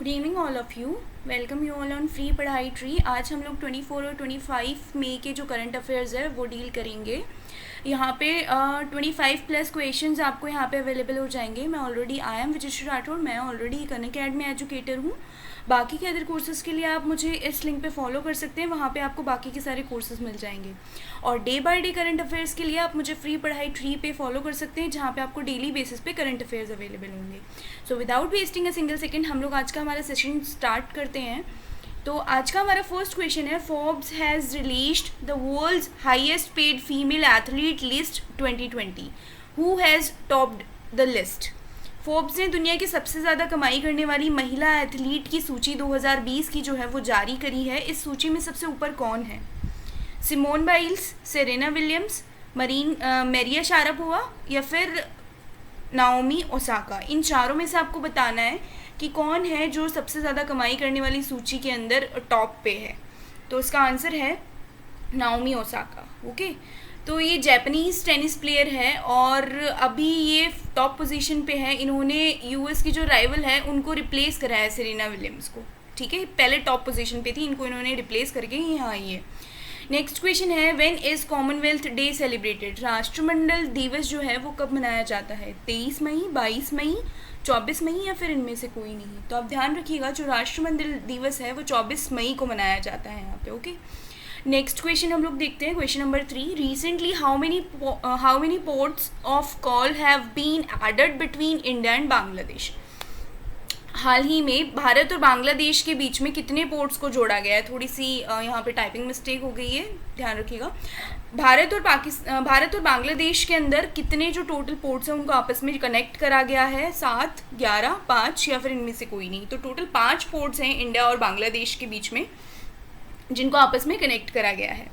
Good evening all of you. Welcome you all on free पढ़ाई tree. आज हम लोग 24 और 25 मई के जो करंट अफेयर्स है वो डील करेंगे। यहाँ पे 25 प्लस क्वेश्चंस आपको यहाँ पे अवेलेबल हो जाएंगे। मैं ऑलरेडी आई एम विजिश्री राठौर, मैं ऑलरेडी एक अनअकैडमी एजुकेटर हूँ। बाकी के अदर कोर्सेज़ के लिए आप मुझे इस लिंक पे फॉलो कर सकते हैं, वहाँ पे आपको बाकी के सारे कोर्सेज़ मिल जाएंगे। और day by day current affairs के लिए आप मुझे फ्री पढ़ाई ट्री पे फॉलो कर सकते हैं, जहाँ पे आपको डेली बेसिस पे करंट अफेयर्स अवेलेबल होंगे। So without wasting a single second हम लोग आज का हमारा सेशन स्टार्ट करते हैं। तो आज का हमारा फर्स्ट क्वेश्चन है, Forbes has released the world's highest paid female athlete list 2020। Who has topped the list? Forbes ने दुनिया की सबसे ज़्यादा कमाई करने वाली महिला एथलीट की सूची 2020 की जो है वो जारी करी है। इस सूची में सबसे ऊपर कौन है? Simone Biles, Serena Williams, Maria Sharapova या फिर नाओमी ओसाका। इन चारों में से आपको बताना है कि कौन है जो सबसे ज़्यादा कमाई करने वाली सूची के अंदर टॉप पे है। तो इसका आंसर है नाओमी ओसाका। ओके, तो ये जापानीज़ टेनिस प्लेयर है और अभी ये टॉप पोजीशन पे है। इन्होंने यूएस की जो राइवल है उनको रिप्लेस करा है, सेरेना विलियम्स को। ठीक है, पहले टॉप पोजीशन पे थी, इनको इन्होंने रिप्लेस करके यहाँ आई है। नेक्स्ट क्वेश्चन है, when is Commonwealth day celebrated? राष्ट्रमंडल दिवस जो है वो कब मनाया जाता है? 23 मई, 22 मई, 24 मई या फिर इनमें से कोई नहीं? तो आप ध्यान रखिएगा, जो राष्ट्रमंडल दिवस है वो 24 मई को मनाया जाता है यहाँ पे। ओके, नेक्स्ट क्वेश्चन हम लोग देखते हैं, question number 3। Recently how many ports of call have been added between India and Bangladesh? हाल ही में भारत और बांग्लादेश के बीच में कितने पोर्ट्स को जोड़ा गया है? थोड़ी सी यहाँ पे टाइपिंग मिस्टेक हो गई है, ध्यान रखिएगा। भारत और बांग्लादेश के अंदर कितने जो टोटल पोर्ट्स हैं उनको आपस में कनेक्ट करा गया है? 7, 11, 5 या फिर इनमें से कोई नहीं? तो टोटल 5 पोर्ट्स हैं इंडिया और बांग्लादेश के बीच में जिनको आपस में कनेक्ट करा गया है।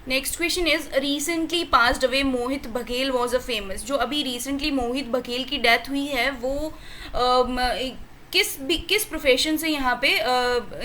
Next question is, recently passed away Mohit Baghel was a famous. जो अभी रिसेंटली मोहित बघेल की डेथ हुई है वो किस प्रोफेशन से यहाँ पे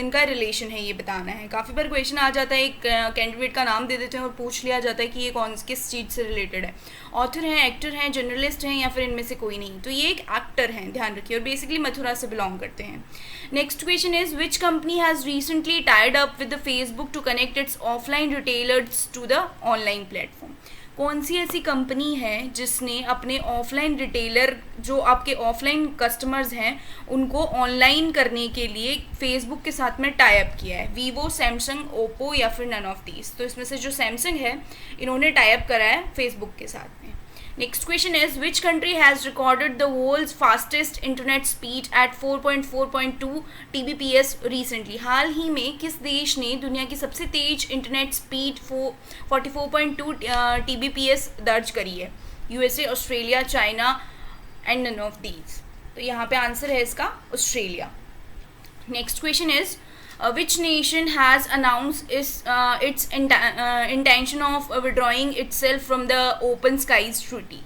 इनका रिलेशन है, ये बताना है। काफ़ी बार क्वेश्चन आ जाता है, एक कैंडिडेट का नाम दे देते हैं और पूछ लिया जाता है कि ये किस चीज़ से रिलेटेड है। ऑथर हैं, एक्टर हैं, जर्नलिस्ट हैं या फिर इनमें से कोई नहीं? तो ये एक एक्टर हैं, ध्यान रखिए, और बेसिकली मथुरा से बिलोंग करते हैं। Next question is, which company has recently tied up with the Facebook to connect its offline retailers to the online platform? कौन सी ऐसी कंपनी है जिसने अपने ऑफलाइन रिटेलर, जो आपके ऑफलाइन कस्टमर्स हैं, उनको ऑनलाइन करने के लिए फेसबुक के साथ में टाई अप किया है? वीवो, सैमसंग, ओप्पो या फिर नन ऑफ दीज? तो इसमें से जो सैमसंग है इन्होंने टाई अप करा है फेसबुक के साथ में। Next question is, which country has recorded the world's fastest internet speed at 4.4.2 Tbps recently? हाल ही में किस देश ने दुनिया की सबसे तेज इंटरनेट स्पीड 44.2 Tbps दर्ज करी है? USA, Australia, China and none of these? तो यहाँ पे आंसर है इसका Australia. Next question is, which nation has announced its intention of withdrawing itself from the Open Skies Treaty?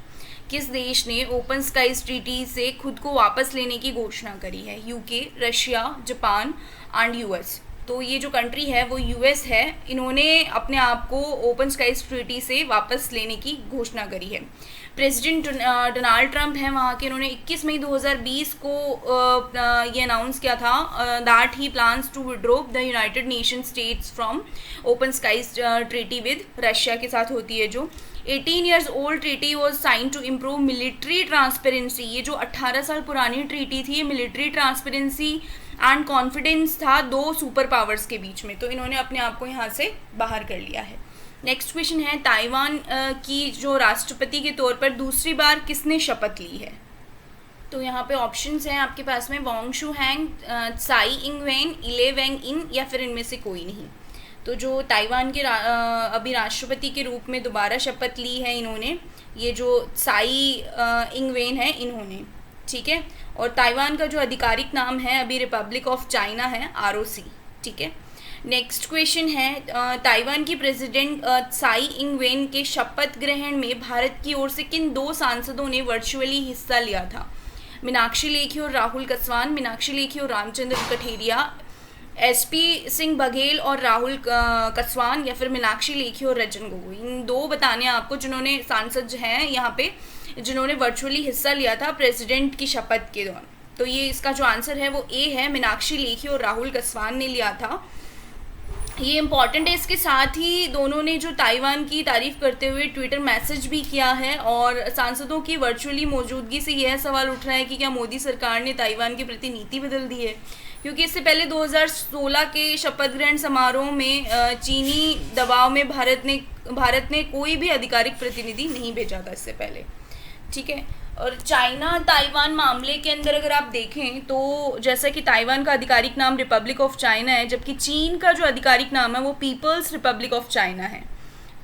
किस देश ने ओपन स्काइज ट्रीटी से खुद को वापस लेने की घोषणा करी है? UK, Russia, Japan and US? तो ये जो कंट्री है वो यूएस है। इन्होंने अपने आप को ओपन स्काइज ट्रीटी से वापस लेने की घोषणा करी है। प्रेसिडेंट डोनाल्ड ट्रंप हैं वहाँ के, इन्होंने 21 मई 2020 को ये अनाउंस किया था that he plans to withdraw the United Nation States from Open Skies Treaty with Russia के साथ होती है जो 18 years old treaty was signed to improve military transparency। ये जो 18 साल पुरानी ट्रीटी थी, ये मिलिट्री ट्रांसपेरेंसी एंड कॉन्फिडेंस था दो सुपर पावर्स के बीच में। तो इन्होंने अपने आप को यहाँ से बाहर कर लिया है। नेक्स्ट क्वेश्चन है, ताइवान की जो राष्ट्रपति के तौर पर दूसरी बार किसने शपथ ली है? तो यहाँ पे ऑप्शंस हैं आपके पास में, वांग शू हैंग, साई इंग वेन, इले वेंग इन या फिर इनमें से कोई नहीं? तो जो ताइवान के अभी राष्ट्रपति के रूप में दोबारा शपथ ली है इन्होंने, ये जो साई इंग वेन है इन्होंने, ठीक है। और ताइवान का जो आधिकारिक नाम है अभी रिपब्लिक ऑफ चाइना है, ROC, ठीक है। नेक्स्ट क्वेश्चन है, ताइवान की प्रेसिडेंट साई इंग वेन के शपथ ग्रहण में भारत की ओर से किन 2 सांसदों ने वर्चुअली हिस्सा लिया था? मीनाक्षी लेखी और राहुल कस्वान, मीनाक्षी लेखी और रामचंद्र कठेरिया, SP सिंह बघेल और राहुल कस्वान या फिर मीनाक्षी लेखी और रंजन गोगोई? इन 2 बताने हैं आपको जिन्होंने सांसद हैं यहाँ पे, जिन्होंने वर्चुअली हिस्सा लिया था प्रेसिडेंट की शपथ के दौरान। तो ये इसका जो आंसर है वो ए है, मीनाक्षी लेखी और राहुल कस्वान ने लिया था। ये इम्पॉर्टेंट है। इसके साथ ही दोनों ने जो ताइवान की तारीफ करते हुए ट्विटर मैसेज भी किया है, और सांसदों की वर्चुअली मौजूदगी से यह सवाल उठ रहा है कि क्या मोदी सरकार ने ताइवान के प्रति नीति बदल दी है, क्योंकि इससे पहले 2016 के शपथ ग्रहण समारोह में चीनी दबाव में भारत ने कोई भी आधिकारिक प्रतिनिधि नहीं भेजा था इससे पहले। ठीक है। और चाइना ताइवान मामले के अंदर अगर आप देखें तो जैसा कि ताइवान का आधिकारिक नाम रिपब्लिक ऑफ चाइना है, जबकि चीन का जो आधिकारिक नाम है वो पीपल्स रिपब्लिक ऑफ चाइना है।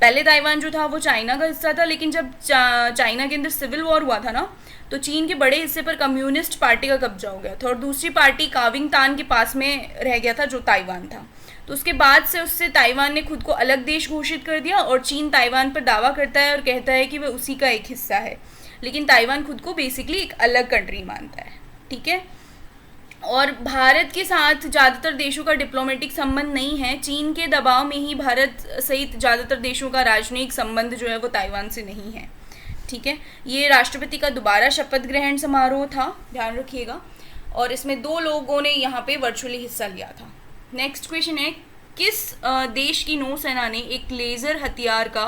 पहले ताइवान जो था वो चाइना का हिस्सा था, लेकिन जब चाइना के अंदर सिविल वॉर हुआ था ना, तो चीन के बड़े हिस्से पर कम्युनिस्ट पार्टी का कब्जा हो गया था, और दूसरी पार्टी काविंगतान के पास में रह गया था जो ताइवान था। तो उसके बाद से उससे ताइवान ने खुद को अलग देश घोषित कर दिया, और चीन ताइवान पर दावा करता है और कहता है कि वह उसी का एक हिस्सा है, लेकिन ताइवान खुद को बेसिकली एक अलग कंट्री मानता है। ठीक है। और भारत के साथ ज़्यादातर देशों का डिप्लोमेटिक संबंध नहीं है। चीन के दबाव में ही भारत सहित ज़्यादातर देशों का राजनयिक संबंध जो है वो ताइवान से नहीं है। ठीक है। ये राष्ट्रपति का दोबारा शपथ ग्रहण समारोह था, ध्यान रखिएगा, और इसमें 2 लोगों ने यहाँ पे वर्चुअली हिस्सा लिया था। नेक्स्ट क्वेश्चन है, किस देश की नौसेना ने एक लेज़र हथियार का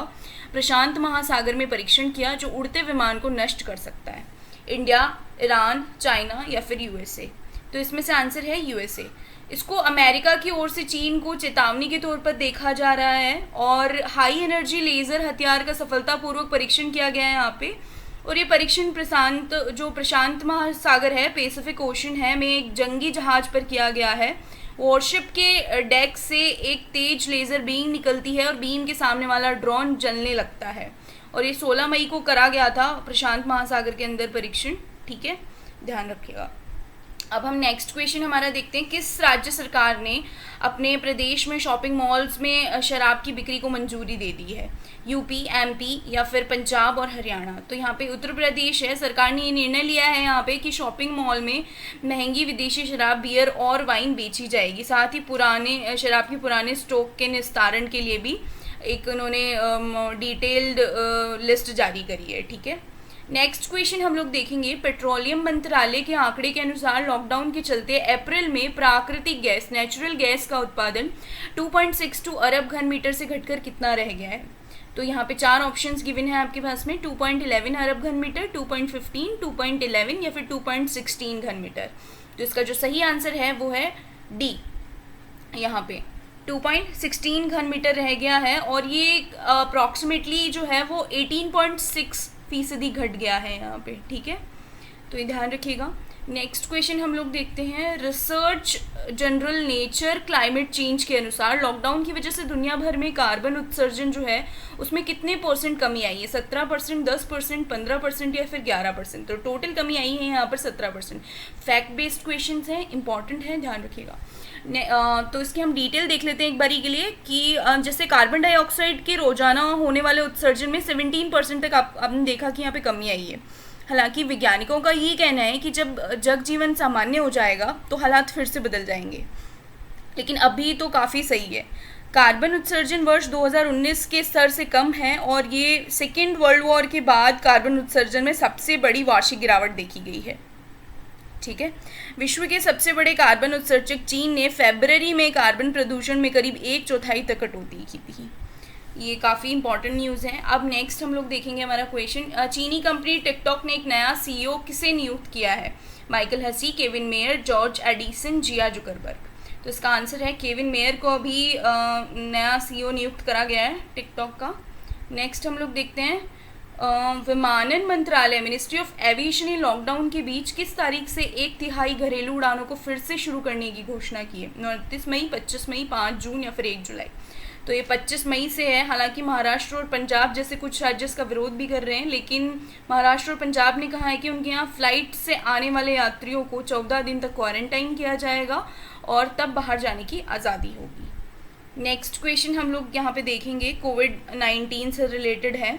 प्रशांत महासागर में परीक्षण किया जो उड़ते विमान को नष्ट कर सकता है? इंडिया, ईरान, चाइना या फिर यूएसए? तो इसमें से आंसर है यूएसए। इसको अमेरिका की ओर से चीन को चेतावनी के तौर पर देखा जा रहा है, और हाई एनर्जी लेज़र हथियार का सफलतापूर्वक परीक्षण किया गया है यहाँ पे। और ये परीक्षण प्रशांत महासागर है, पैसिफिक ओशन है, में एक जंगी जहाज पर किया गया है। वॉरशिप के डेक से एक तेज लेज़र बीम निकलती है और बीम के सामने वाला ड्रोन जलने लगता है, और ये 16 मई को करा गया था प्रशांत महासागर के अंदर परीक्षण। ठीक है, ध्यान रखिएगा। अब हम नेक्स्ट क्वेश्चन हमारा देखते हैं, किस राज्य सरकार ने अपने प्रदेश में शॉपिंग मॉल्स में शराब की बिक्री को मंजूरी दे दी है? यूपी, एमपी या फिर पंजाब और हरियाणा? तो यहाँ पे उत्तर प्रदेश है। सरकार ने ये निर्णय लिया है यहाँ पे कि शॉपिंग मॉल में महंगी विदेशी शराब, बियर और वाइन बेची जाएगी। साथ ही शराब के पुराने स्टॉक के निस्तारण के लिए भी एक उन्होंने डिटेल्ड लिस्ट जारी करी है। ठीक है। नेक्स्ट क्वेश्चन हम लोग देखेंगे, पेट्रोलियम मंत्रालय के आंकड़े के अनुसार लॉकडाउन के चलते अप्रैल में प्राकृतिक गैस, नेचुरल गैस का उत्पादन 2.62 अरब घन मीटर से घटकर कितना रह गया है? तो यहाँ पे 4 ऑप्शंस गिवन है आपके पास में, 2.11 अरब घन मीटर, 2.15, 2.11 या फिर 2.16 घन मीटर। तो इसका जो सही आंसर है वो है डी, यहाँ पे 2.16 घन मीटर रह गया है, और ये अप्रॉक्सीमेटली जो है वो 18.6% घट गया है यहाँ पे। ठीक है, तो ये ध्यान रखिएगा। नेक्स्ट क्वेश्चन हम लोग देखते हैं, research general nature climate change के अनुसार लॉकडाउन की वजह से दुनिया भर में कार्बन उत्सर्जन जो है उसमें कितने % कमी आई है? 17%, 10%, 15% या फिर 11%? तो टोटल कमी आई है यहाँ पर 17%। फैक्ट बेस्ड क्वेश्चन हैं, इंपॉर्टेंट है, ध्यान रखिएगा। तो इसकी हम डिटेल देख लेते हैं एक बारी के लिए कि जैसे कार्बन डाइऑक्साइड के रोजाना होने वाले उत्सर्जन में 17% तक आपने देखा कि यहाँ पे कमी आई है। हालांकि वैज्ञानिकों का ये कहना है कि जब जग जीवन सामान्य हो जाएगा तो हालात फिर से बदल जाएंगे, लेकिन अभी तो काफ़ी सही है। कार्बन उत्सर्जन वर्ष 2019 के स्तर से कम है, और ये सेकेंड वर्ल्ड वॉर के बाद कार्बन उत्सर्जन में सबसे बड़ी वार्षिक गिरावट देखी गई है। ठीक है। विश्व के सबसे बड़े कार्बन उत्सर्जक चीन ने फरवरी में कार्बन प्रदूषण में करीब 1/4 तक कटौती की थी। ये काफ़ी इंपॉर्टेंट न्यूज़ है। अब नेक्स्ट हम लोग देखेंगे हमारा क्वेश्चन, चीनी कंपनी टिकटॉक ने एक नया CEO किसे नियुक्त किया है? Michael Hussey, Kevin Mayer, George Edison, जिया जुकरबर्ग? तो इसका आंसर है केविन मेयर को अभी नया CEO नियुक्त करा गया है टिकटॉक का। नेक्स्ट हम लोग देखते हैं, विमानन मंत्रालय, मिनिस्ट्री ऑफ एविएशन ने लॉकडाउन के बीच किस तारीख से 1/3 घरेलू उड़ानों को फिर से शुरू करने की घोषणा की है? 29 मई, 25 मई, 5 जून या फिर 1 जुलाई? तो ये 25 मई से है। हालांकि महाराष्ट्र और पंजाब जैसे कुछ राज्य इसका विरोध भी कर रहे हैं, लेकिन महाराष्ट्र और पंजाब ने कहा है कि उनके यहाँ फ्लाइट से आने वाले यात्रियों को 14 दिन तक क्वारंटाइन किया जाएगा और तब बाहर जाने की आज़ादी होगी। नेक्स्ट क्वेश्चन हम लोग यहाँ पे देखेंगे, कोविड-19 से रिलेटेड है।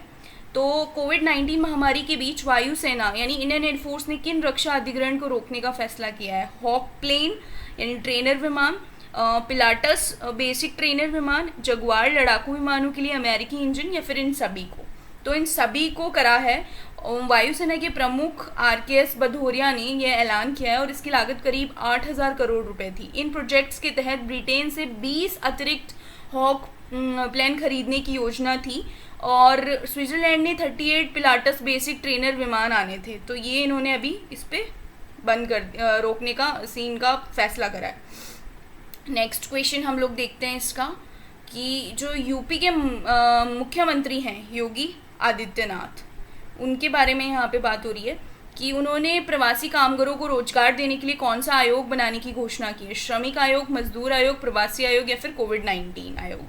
तो कोविड-19 महामारी के बीच वायुसेना यानी इंडियन एयरफोर्स ने किन रक्षा अधिग्रहण को रोकने का फैसला किया है? हॉक प्लेन यानी ट्रेनर विमान, पिलाटस बेसिक ट्रेनर विमान, जगुआर लड़ाकू विमानों के लिए अमेरिकी इंजन, या फिर इन सभी को? तो इन सभी को करा है। वायुसेना के प्रमुख RKS भदौरिया ने यह ऐलान किया है और इसकी लागत करीब 8,000 करोड़ रुपए थी। इन प्रोजेक्ट्स के तहत ब्रिटेन से 20 अतिरिक्त हॉक प्लेन खरीदने की योजना थी और स्विट्ज़रलैंड ने 38 पिलाटस बेसिक ट्रेनर विमान आने थे। तो ये इन्होंने अभी इस पर बंद कर रोकने का सीन का फैसला करा है। नेक्स्ट क्वेश्चन हम लोग देखते हैं इसका कि जो यूपी के मुख्यमंत्री हैं योगी आदित्यनाथ, उनके बारे में यहाँ पे बात हो रही है कि उन्होंने प्रवासी कामगारों को रोजगार देने के लिए कौन सा आयोग बनाने की घोषणा की है। श्रमिक आयोग, मजदूर आयोग, प्रवासी आयोग या फिर कोविड-19 आयोग।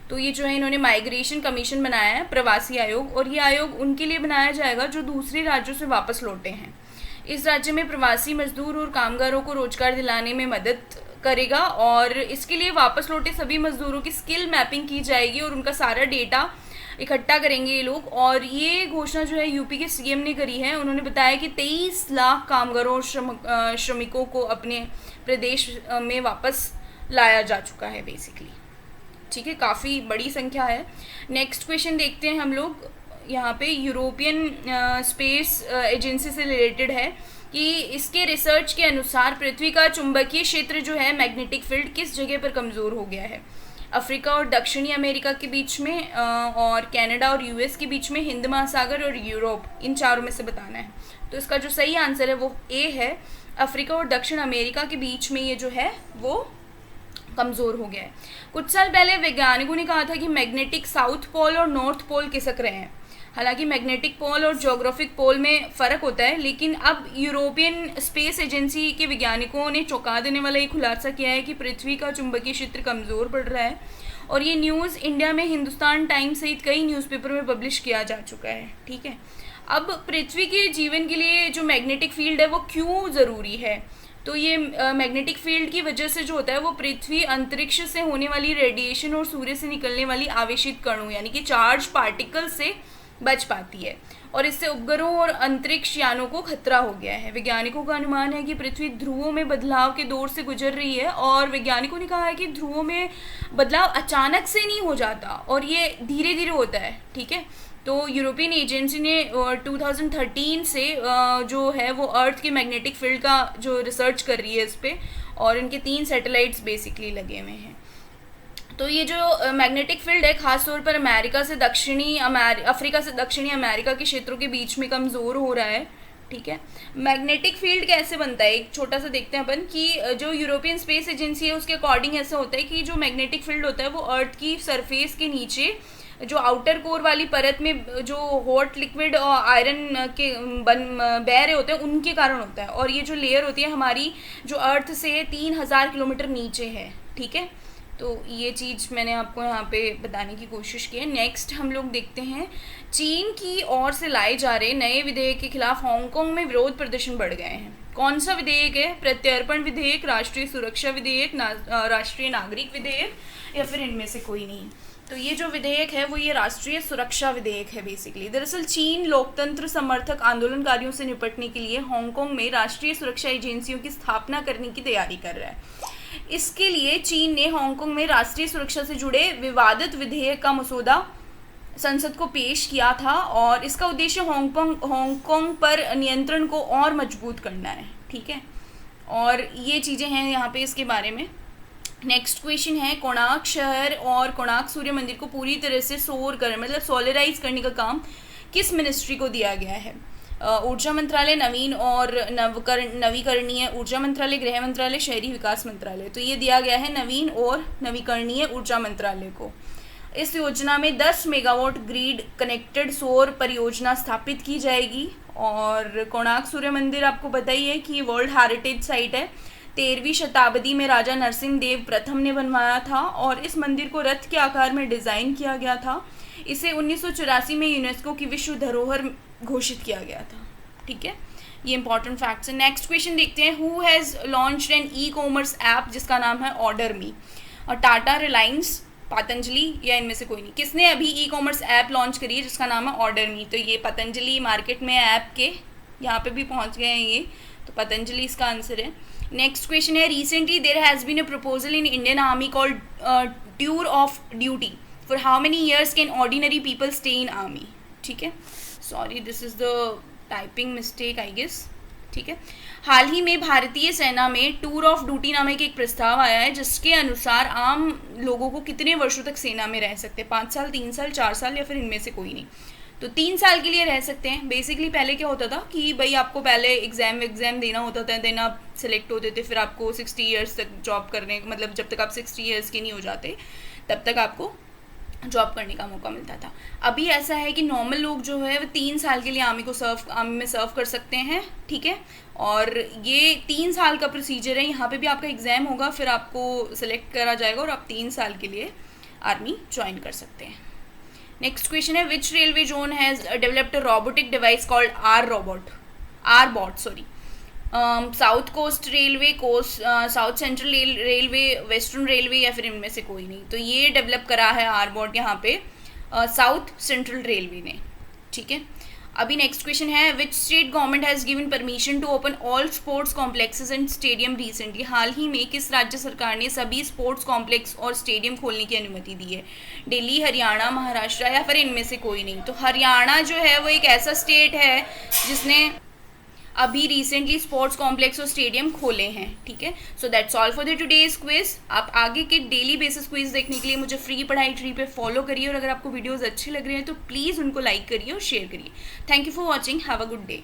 तो ये जो है इन्होंने माइग्रेशन कमीशन बनाया है, प्रवासी आयोग, और ये आयोग उनके लिए बनाया जाएगा जो दूसरे राज्यों से वापस लौटे हैं। इस राज्य में प्रवासी मजदूर और कामगारों को रोजगार दिलाने में मदद करेगा और इसके लिए वापस लौटे सभी मजदूरों की स्किल मैपिंग की जाएगी और उनका सारा डेटा इकट्ठा करेंगे ये लोग। और ये घोषणा जो है यूपी के सीएम ने करी है। उन्होंने बताया कि 23 लाख कामगारों और श्रमिकों को अपने प्रदेश में वापस लाया जा चुका है बेसिकली। ठीक है, काफ़ी बड़ी संख्या है। नेक्स्ट क्वेश्चन देखते हैं हम लोग। यहाँ पे यूरोपियन स्पेस एजेंसी से रिलेटेड है कि इसके रिसर्च के अनुसार पृथ्वी का चुंबकीय क्षेत्र जो है मैग्नेटिक फील्ड किस जगह पर कमज़ोर हो गया है। अफ्रीका और दक्षिणी अमेरिका के बीच में और कनाडा और यूएस के बीच में, हिंद महासागर और यूरोप, इन चारों में से बताना है। तो इसका जो सही आंसर है वो ए है। अफ्रीका और दक्षिण अमेरिका के बीच में ये जो है वो कमज़ोर हो गया है। कुछ साल पहले वैज्ञानिकों ने कहा था कि मैग्नेटिक साउथ पोल और नॉर्थ पोल खिसक रहे हैं। हालांकि मैग्नेटिक पोल और ज्योग्राफिक पोल में फ़र्क होता है, लेकिन अब यूरोपियन स्पेस एजेंसी के वैज्ञानिकों ने चौंका देने वाला ये खुलासा किया है कि पृथ्वी का चुंबकीय क्षेत्र कमज़ोर पड़ रहा है। और ये न्यूज़ इंडिया में हिंदुस्तान टाइम्स सहित कई न्यूज़पेपर में पब्लिश किया जा चुका है। ठीक है, अब पृथ्वी के जीवन के लिए जो मैग्नेटिक फील्ड है वो क्यों ज़रूरी है। तो ये मैग्नेटिक फील्ड की वजह से जो होता है वो पृथ्वी अंतरिक्ष से होने वाली रेडिएशन और सूर्य से निकलने वाली आवेशित कणों यानी कि चार्ज पार्टिकल से बच पाती है और इससे उपग्रहों और अंतरिक्ष यानों को खतरा हो गया है। वैज्ञानिकों का अनुमान है कि पृथ्वी ध्रुवों में बदलाव के दौर से गुजर रही है और वैज्ञानिकों ने कहा है कि ध्रुवों में बदलाव अचानक से नहीं हो जाता और ये धीरे धीरे होता है। ठीक है, तो यूरोपियन एजेंसी ने 2013 से जो है वो अर्थ के मैग्नेटिक फील्ड का जो रिसर्च कर रही है इस पर, और इनके 3 सैटेलाइट्स बेसिकली लगे हुए हैं। तो ये जो मैग्नेटिक फील्ड है ख़ासतौर पर अफ्रीका से दक्षिणी अमेरिका के क्षेत्रों के बीच में कमज़ोर हो रहा है। ठीक है, मैग्नेटिक फील्ड कैसे बनता है, एक छोटा सा देखते हैं अपन कि जो यूरोपियन स्पेस एजेंसी है उसके अकॉर्डिंग ऐसा होता है कि जो मैग्नेटिक फील्ड होता है वो अर्थ की सरफेस के नीचे जो आउटर कोर वाली परत में जो हॉट लिक्विड और आयरन के बह रहे होते हैं उनके कारण होता है। और ये जो लेयर होती है हमारी जो अर्थ से 3000 किलोमीटर नीचे है। ठीक है, तो ये चीज़ मैंने आपको यहाँ पे बताने की कोशिश की है। नेक्स्ट हम लोग देखते हैं, चीन की ओर से लाए जा रहे नए विधेयक के खिलाफ हांगकांग में विरोध प्रदर्शन बढ़ गए हैं। कौन सा विधेयक है? प्रत्यर्पण विधेयक, राष्ट्रीय सुरक्षा विधेयक, राष्ट्रीय नागरिक विधेयक, या फिर इनमें से कोई नहीं। तो ये जो विधेयक है वो ये राष्ट्रीय सुरक्षा विधेयक है बेसिकली। दरअसल चीन लोकतंत्र समर्थक आंदोलनकारियों से निपटने के लिए हांगकांग में राष्ट्रीय सुरक्षा एजेंसियों की स्थापना करने की तैयारी कर रहा है। इसके लिए चीन ने हांगकांग में राष्ट्रीय सुरक्षा से जुड़े विवादित विधेयक का मसौदा संसद को पेश किया था और इसका उद्देश्य हांगकांग पर नियंत्रण को और मजबूत करना है। ठीक है, और ये चीज़ें हैं यहाँ पे इसके बारे में। नेक्स्ट क्वेश्चन है, कोणार्क शहर और कोणार्क सूर्य मंदिर को पूरी तरह से सोलराइज करने का काम किस मिनिस्ट्री को दिया गया है? ऊर्जा मंत्रालय, नवीन और नवीकरणीय ऊर्जा मंत्रालय, गृह मंत्रालय, शहरी विकास मंत्रालय। तो ये दिया गया है नवीन और नवीकरणीय ऊर्जा मंत्रालय को। इस योजना में 10 मेगावाट ग्रिड कनेक्टेड सौर परियोजना स्थापित की जाएगी। और कोणार्क सूर्य मंदिर आपको पता ही है कि ये वर्ल्ड हेरिटेज साइट है। 13वीं शताब्दी में राजा नरसिंह देव प्रथम ने बनवाया था और इस मंदिर को रथ के आकार में डिज़ाइन किया गया था। इसे 1984 में यूनेस्को की विश्व धरोहर घोषित किया गया था। ठीक है, ये इंपॉर्टेंट फैक्ट्स है। नेक्स्ट क्वेश्चन देखते हैं, who has launched an e-commerce app जिसका नाम है ऑर्डर मी? और टाटा, रिलायंस, पतंजलि या इनमें से कोई नहीं। किसने अभी ई-कॉमर्स ऐप लॉन्च करी है जिसका नाम है ऑर्डर मी? तो ये पतंजलि मार्केट में ऐप के यहाँ पे भी पहुँच गए हैं ये, तो पतंजलि इसका आंसर है। नेक्स्ट क्वेश्चन है, recently there has been a proposal in Indian Army called Tour of Duty. For how many years can ordinary people stay in army? ठीक है, sorry this is the typing mistake I guess. ठीक है, हाल ही में भारतीय सेना में tour of duty नामक एक प्रस्ताव आया है जिसके अनुसार आम लोगों को कितने वर्षों तक सेना में रह सकते हैं, 5 साल, 3 साल, 4 साल या फिर इनमें से कोई नहीं। तो 3 साल के लिए रह सकते हैं। बेसिकली पहले क्या होता था कि भाई आपको पहले एग्ज़ाम देना होता था, देन आप सेलेक्ट होते थे, फिर आपको 60 ईयर्स तक जॉब करने, मतलब जब तक आप 60 ईयर्स के नहीं हो जाते तब तक आपको जॉब करने का मौका मिलता था। अभी ऐसा है कि नॉर्मल लोग जो है वो 3 साल के लिए आर्मी में सर्व कर सकते हैं। ठीक है, और ये 3 साल का प्रोसीजर है। यहाँ पे भी आपका एग्ज़ाम होगा, फिर आपको सेलेक्ट करा जाएगा और आप 3 साल के लिए आर्मी ज्वाइन कर सकते हैं। नेक्स्ट क्वेश्चन है, which railway zone has developed a robotic device called R bot sorry. South coast railway, south central railway, western railway या फिर इनमें से कोई नहीं। तो ये डेवलप करा है आर-बॉट यहाँ पे साउथ सेंट्रल रेलवे ने। ठीक है, अभी नेक्स्ट क्वेश्चन है, which state government has given permission to open all sports complexes and stadium recently. हाल ही में किस राज्य सरकार ने सभी स्पोर्ट्स कॉम्प्लेक्स और स्टेडियम खोलने की अनुमति दी है? दिल्ली, हरियाणा, महाराष्ट्र या फिर इनमें से कोई नहीं। तो हरियाणा जो है वो एक ऐसा स्टेट है जिसने अभी रिसेंटली स्पोर्ट्स कॉम्प्लेक्स और स्टेडियम खोले हैं। ठीक है, so that's all for the today's quiz. आप आगे के डेली बेसिस क्विज देखने के लिए मुझे फ्री पढ़ाई ट्री पे फॉलो करिए, और अगर आपको वीडियोस अच्छे लग रहे हैं तो प्लीज़ उनको लाइक करिए और शेयर करिए। Thank you for watching, have a good day.